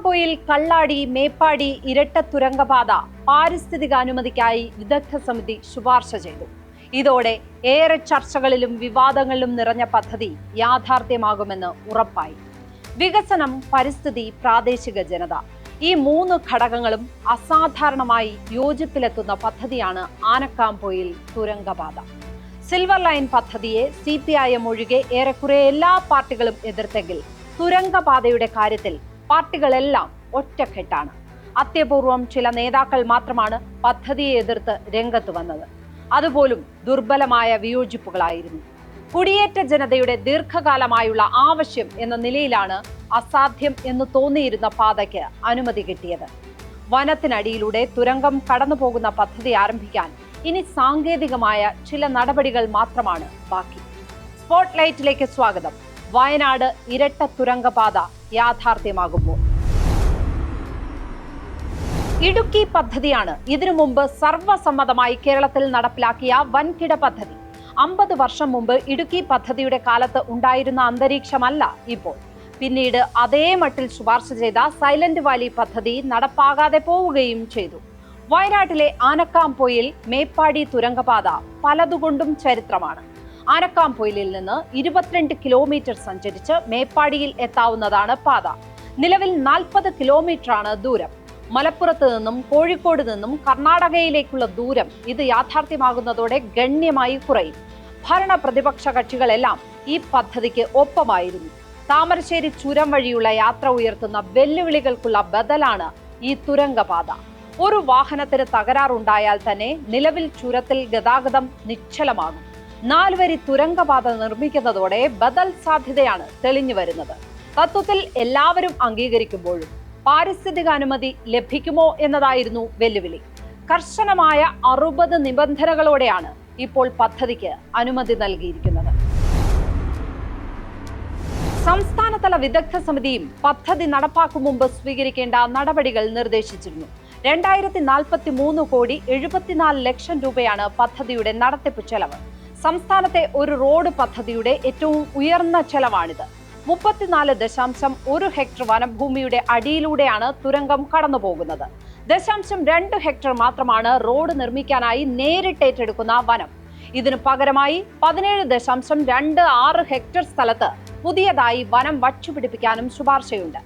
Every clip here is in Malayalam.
ആനക്കാംപൊയിൽ കള്ളാടി മേപ്പാടി ഇരട്ട തുരങ്കപാത പാരിസ്ഥിതികാനുമതിക്കായി വിദഗ്ധ സമിതി ശുപാർശ ചെയ്തു. ഇതോടെ ഏറെ ചർച്ചകളിലും വിവാദങ്ങളിലും നിറഞ്ഞ പദ്ധതി യാഥാർത്ഥ്യമാകുമെന്ന് ഉറപ്പായി. വികസനം, പരിസ്ഥിതി, പ്രാദേശിക ജനത, ഈ മൂന്ന് ഘടകങ്ങളും അസാധാരണമായി യോജിപ്പിലെത്തുന്ന പദ്ധതിയാണ് ആനക്കാംപൊയിൽ തുരങ്കപാത. സിൽവർ ലൈൻ പദ്ധതിയെ CPIM ഒഴികെ ഏറെക്കുറെ എല്ലാ പാർട്ടികളും എതിർത്തെങ്കിൽ തുരങ്കപാതയുടെ കാര്യത്തിൽ പാർട്ടികളെല്ലാം ഒറ്റക്കെട്ടാണ്. അത്യപൂർവം ചില നേതാക്കൾ മാത്രമാണ് പദ്ധതിയെ എതിർത്ത് രംഗത്ത് വന്നത്. അതുപോലും ദുർബലമായ വിയോജിപ്പുകളായിരുന്നു. കുടിയേറ്റ ജനതയുടെ ദീർഘകാലമായുള്ള ആവശ്യം എന്ന നിലയിലാണ് അസാധ്യം എന്ന് തോന്നിയിരുന്ന പാതയ്ക്ക് അനുമതി കിട്ടിയത്. വനത്തിനടിയിലൂടെ തുരങ്കം കടന്നു പോകുന്ന പദ്ധതി ആരംഭിക്കാൻ ഇനി സാങ്കേതികമായ ചില നടപടികൾ മാത്രമാണ് ബാക്കി. സ്പോട്ട്ലൈറ്റിലേക്ക് സ്വാഗതം. വയനാട് ഇരട്ട തുരങ്കപാത യാഥാർത്ഥ്യമാകുമ്പോൾ ഇടുക്കി പദ്ധതിയാണ് ഇതിനു മുമ്പ് സർവ്വസമ്മതമായി കേരളത്തിൽ നടപ്പിലാക്കിയ വൻകിട പദ്ധതി. 50 വർഷം മുമ്പ് ഇടുക്കി പദ്ധതിയുടെ കാലത്ത് ഉണ്ടായിരുന്ന അന്തരീക്ഷമല്ല ഇപ്പോൾ. പിന്നീട് അതേ മട്ടിൽ ശുപാർശ ചെയ്ത സൈലന്റ് വാലി പദ്ധതി നടപ്പാകാതെ പോവുകയും ചെയ്തു. വയനാട്ടിലെ ആനക്കാംപൊയിൽ മേപ്പാടി തുരങ്കപാത പലതുകൊണ്ടും ചരിത്രമാണ്. ആനക്കാംപൊയിലിൽ നിന്ന് 22 കിലോമീറ്റർ സഞ്ചരിച്ച് മേപ്പാടിയിൽ എത്താവുന്നതാണ് പാത. നിലവിൽ 40 കിലോമീറ്ററാണ് ദൂരം. മലപ്പുറത്ത് നിന്നും കോഴിക്കോട് നിന്നും കർണാടകയിലേക്കുള്ള ദൂരം ഇത് യാഥാർത്ഥ്യമാകുന്നതോടെ ഗണ്യമായി കുറയും. ഭരണ പ്രതിപക്ഷ കക്ഷികളെല്ലാം ഈ പദ്ധതിക്ക് ഒപ്പമായിരുന്നു. താമരശ്ശേരി ചുരം വഴിയുള്ള യാത്ര ഉയർത്തുന്ന വെല്ലുവിളികൾക്കുള്ള ബദലാണ് ഈ തുരങ്കപാത. ഒരു വാഹനത്തിന് തകരാറുണ്ടായാൽ തന്നെ നിലവിൽ ചുരത്തിൽ ഗതാഗതം നിശ്ചലമാകും. 4 വരി തുരങ്കപാത നിർമ്മിക്കുന്നതോടെ ബദൽ സാധ്യതയാണ് തെളിഞ്ഞു വരുന്നത്. തത്വത്തിൽ എല്ലാവരും അംഗീകരിക്കുമ്പോഴും പാരിസ്ഥിതികാനുമതി ലഭിക്കുമോ എന്നതായിരുന്നു വെല്ലുവിളി. കർശനമായ 60 നിബന്ധനകളോടെയാണ് ഇപ്പോൾ പദ്ധതിക്ക് അനുമതി നൽകിയിരിക്കുന്നത്. സംസ്ഥാനതല വിദഗ്ധ സമിതിയും പദ്ധതി നടപ്പാക്കും മുമ്പ് സ്വീകരിക്കേണ്ട നടപടികൾ നിർദ്ദേശിച്ചിരുന്നു. 2043 കോടി 74 ലക്ഷം രൂപയാണ് പദ്ധതിയുടെ നടത്തിപ്പ് ചെലവ്. സംസ്ഥാനത്തെ ഒരു റോഡ് പദ്ധതിയുടെ ഏറ്റവും ഉയർന്ന ചെലവാണിത്. 34.1 ഹെക്ടർ വനഭൂമിയുടെ അടിയിലൂടെയാണ് തുരങ്കം കടന്നുപോകുന്നത്. 0.2 ഹെക്ടർ മാത്രമാണ് റോഡ് നിർമ്മിക്കാനായി നേരിട്ട് ഏറ്റെടുക്കുന്ന വനം. ഇതിനു പകരമായി 17.26 ഹെക്ടർ സ്ഥലത്ത് പുതിയതായി വനം വച്ചുപിടിപ്പിക്കാനും ശുപാർശയുണ്ട്.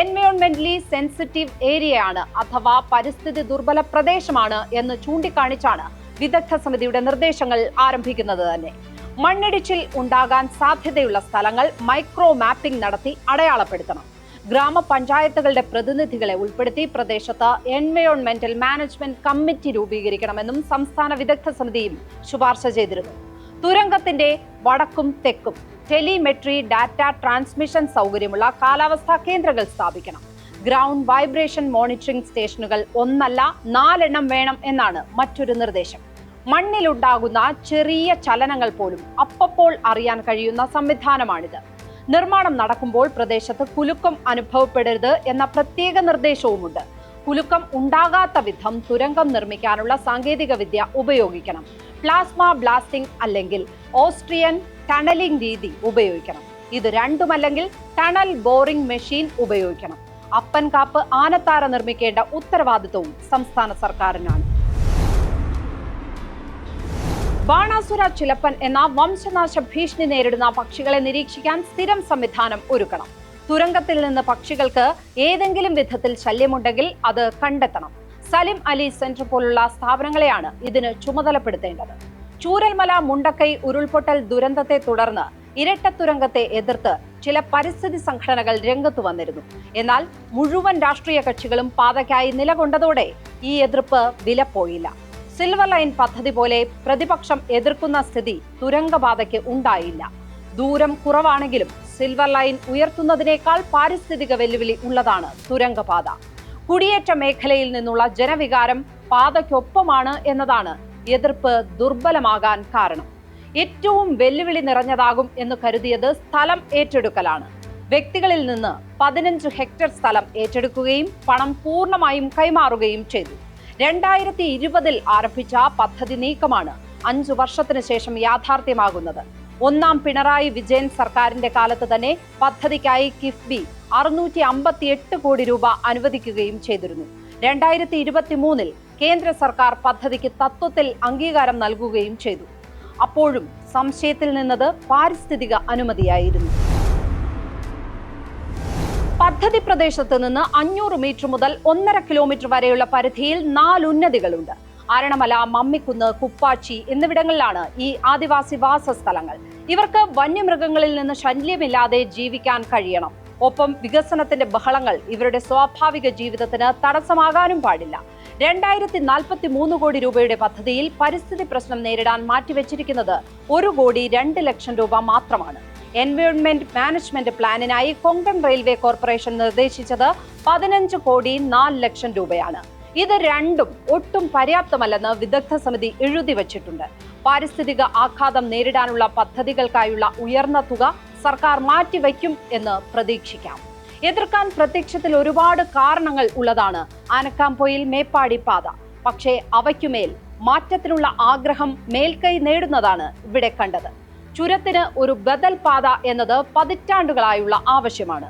എൻവയോൺമെന്റലി സെൻസിറ്റീവ് ഏരിയയാണ് അഥവാ പരിസ്ഥിതി ദുർബല പ്രദേശമാണ് എന്ന് ചൂണ്ടിക്കാണിച്ചാണ് വിദഗ്ധ സമിതിയുടെ നിർദ്ദേശങ്ങൾ ആരംഭിക്കുന്നത് തന്നെ. മണ്ണിടിച്ചിൽ ഉണ്ടാകാൻ സാധ്യതയുള്ള സ്ഥലങ്ങൾ മൈക്രോ മാപ്പിംഗ് നടത്തി അടയാളപ്പെടുത്തണം. ഗ്രാമപഞ്ചായത്തുകളുടെ പ്രതിനിധികളെ ഉൾപ്പെടുത്തി പ്രദേശത്ത് എൻവയോൺമെന്റൽ മാനേജ്മെന്റ് കമ്മിറ്റി രൂപീകരിക്കണമെന്നും സംസ്ഥാന വിദഗ്ധ സമിതിയും ശുപാർശ ചെയ്തിരുന്നു. തുരങ്കത്തിന്റെ വടക്കും തെക്കും ടെലിമെട്രി ഡാറ്റ ട്രാൻസ്മിഷൻ സൗകര്യമുള്ള കാലാവസ്ഥാ കേന്ദ്രങ്ങൾ സ്ഥാപിക്കണം. ഗ്രൗണ്ട് വൈബ്രേഷൻ മോണിറ്ററിംഗ് സ്റ്റേഷനുകൾ 1 അല്ല 4 എണ്ണം വേണം എന്നാണ് മറ്റൊരു നിർദ്ദേശം. മണ്ണിലുണ്ടാകുന്ന ചെറിയ ചലനങ്ങൾ പോലും അപ്പോൾ അറിയാൻ കഴിയുന്ന സംവിധാനമാണിത്. നിർമ്മാണം നടക്കുമ്പോൾ പ്രദേശത്ത് കുലുക്കം അനുഭവപ്പെടരുത് എന്ന പ്രത്യേക നിർദ്ദേശവുമുണ്ട്. കുലുക്കം ഉണ്ടാകാത്ത വിധം തുരങ്കം നിർമ്മിക്കാനുള്ള സാങ്കേതിക വിദ്യ ഉപയോഗിക്കണം. പ്ലാസ്മ ബ്ലാസ്റ്റിംഗ് അല്ലെങ്കിൽ ഓസ്ട്രിയൻ ടണലിംഗ് രീതി ഉപയോഗിക്കണം. ഇത് രണ്ടുമല്ലെങ്കിൽ ടണൽ ബോറിംഗ് മെഷീൻ ഉപയോഗിക്കണം. അപ്പൻ കാപ്പ് ആനത്താര നിർമ്മിക്കേണ്ട ഉത്തരവാദിത്വവും സംസ്ഥാന സർക്കാരിനാണ്. ബാണാസുര ചിലപ്പൻ എന്ന വംശനാശ ഭീഷണി നേരിടുന്ന പക്ഷികളെ നിരീക്ഷിക്കാൻ സ്ഥിരം സംവിധാനം ഒരുക്കണം. തുരങ്കത്തിൽ നിന്ന് പക്ഷികൾക്ക് ഏതെങ്കിലും വിധത്തിൽ ശല്യമുണ്ടെങ്കിൽ അത് കണ്ടെത്തണം. സലിം അലി സെന്റർ പോലുള്ള സ്ഥാപനങ്ങളെയാണ് ഇതിന് ചുമതലപ്പെടുത്തേണ്ടത്. ചൂരൽമല മുണ്ടക്കൈ ഉരുൾപൊട്ടൽ ദുരന്തത്തെ തുടർന്ന് ഇരട്ട തുരങ്കത്തെ എതിർത്ത് ചില പരിസ്ഥിതി സംഘടനകൾ രംഗത്തു വന്നിരുന്നു. എന്നാൽ മുഴുവൻ രാഷ്ട്രീയ കക്ഷികളും പാതയ്ക്കായി നിലകൊണ്ടതോടെ ഈ എതിർപ്പ് വിലപ്പോയില്ല. സിൽവർ ലൈൻ പദ്ധതി പോലെ പ്രതിപക്ഷം എതിർക്കുന്ന സ്ഥിതി തുരങ്കപാതയ്ക്ക് ഉണ്ടായില്ല. ദൂരം കുറവാണെങ്കിലും സിൽവർ ലൈൻ ഉയർത്തുന്നതിനേക്കാൾ പാരിസ്ഥിതിക വെല്ലുവിളി ഉള്ളതാണ് തുരങ്കപാത. കുടിയേറ്റ മേഖലയിൽ നിന്നുള്ള ജനവികാരം പാതയ്ക്കൊപ്പമാണ് എന്നതാണ് എതിർപ്പ് ദുർബലമാകാൻ കാരണം. ഏറ്റവും വെല്ലുവിളി നിറഞ്ഞതാകും എന്ന് കരുതിയത് സ്ഥലം ഏറ്റെടുക്കലാണ്. വ്യക്തികളിൽ നിന്ന് 15 ഹെക്ടർ സ്ഥലം ഏറ്റെടുക്കുകയും പണം പൂർണ്ണമായും കൈമാറുകയും ചെയ്തു. 2020 ആരംഭിച്ച പദ്ധതി നീക്കമാണ് 5 വർഷത്തിന് ശേഷം യാഥാർത്ഥ്യമാകുന്നത്. 1ാം പിണറായി വിജയൻ സർക്കാരിന്റെ കാലത്ത് തന്നെ പദ്ധതിക്കായി കിഫ്ബി 658 കോടി രൂപ അനുവദിക്കുകയും ചെയ്തിരുന്നു. 2023 കേന്ദ്ര സർക്കാർ പദ്ധതിക്ക് തത്വത്തിൽ അംഗീകാരം നൽകുകയും ചെയ്തു. അപ്പോഴും സംശയത്തിൽ നിന്നത് പാരിസ്ഥിതിക അനുമതിയായിരുന്നു. പദ്ധതി പ്രദേശത്ത് നിന്ന് 500 മീറ്റർ മുതൽ 1.5 കിലോമീറ്റർ വരെയുള്ള പരിധിയിൽ 4 ഉന്നതികളുണ്ട്. ആരണമല, മമ്മിക്കുന്ന്, കുപ്പാച്ചി എന്നിവിടങ്ങളിലാണ് ഈ ആദിവാസി വാസസ്ഥലങ്ങൾ. ഇവർക്ക് വന്യമൃഗങ്ങളിൽ നിന്ന് ശല്യമില്ലാതെ ജീവിക്കാൻ കഴിയണം. ഒപ്പം വികസനത്തിന്റെ ബഹളങ്ങൾ ഇവരുടെ സ്വാഭാവിക ജീവിതത്തിന് തടസ്സമാകാനും പാടില്ല. 2043 കോടി രൂപയുടെ പദ്ധതിയിൽ പരിസ്ഥിതി പ്രശ്നം നേരിടാൻ മാറ്റിവെച്ചിരിക്കുന്നത് 1,02 ലക്ഷം രൂപ മാത്രമാണ്. എൻവയോൺമെന്റ് മാനേജ്മെന്റ് പ്ലാനിനായി കൊങ്കൺ റെയിൽവേ കോർപ്പറേഷൻ നിർദ്ദേശിച്ചത് 15,04 ലക്ഷം രൂപയാണ്. ഇത് രണ്ടും ഒട്ടും പര്യാപ്തമല്ലെന്ന് വിദഗ്ധ സമിതി എഴുതി വച്ചിട്ടുണ്ട്. പാരിസ്ഥിതിക ആഘാതം നേരിടാനുള്ള പദ്ധതികൾക്കായുള്ള ഉയർന്ന തുക സർക്കാർ മാറ്റിവെക്കും എന്ന് പ്രതീക്ഷിക്കാം. എതിർക്കാൻ പ്രത്യക്ഷത്തിൽ ഒരുപാട് കാരണങ്ങൾ ഉള്ളതാണ് ആനക്കാംപൊയിൽ മേപ്പാടി പാത. പക്ഷേ അവയ്ക്കുമേൽ മാറ്റത്തിനുള്ള ആഗ്രഹം മേൽക്കൈ നേടുന്നതാണ് ഇവിടെ കണ്ടത്. ചുരത്തിന് ഒരു ബദൽ പാത എന്നത് പതിറ്റാണ്ടുകളായുള്ള ആവശ്യമാണ്.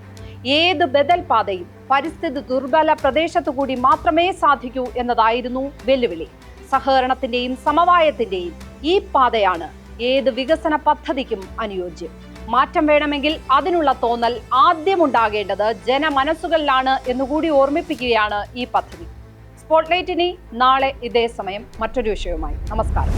ഏത് ബദൽ പാതയും പരിസ്ഥിതി ദുർബല പ്രദേശത്തു കൂടി മാത്രമേ സാധിക്കൂ എന്നതായിരുന്നു വെല്ലുവിളി. സഹകരണത്തിന്റെയും സമവായത്തിന്റെയും ഈ പാതയാണ് ഏത് വികസന പദ്ധതിക്കും അനുയോജ്യം. മാറ്റം വേണമെങ്കിൽ അതിനുള്ള തോന്നൽ ആദ്യമുണ്ടാകേണ്ടത് ജനമനസ്സുകളിലാണ് എന്നുകൂടി ഓർമ്മിപ്പിക്കുകയാണ് ഈ പദ്ധതി. സ്പോട്ട്ലൈറ്റ് ഇനി നാളെ ഇതേ സമയം മറ്റൊരു വിഷയവുമായി. നമസ്കാരം.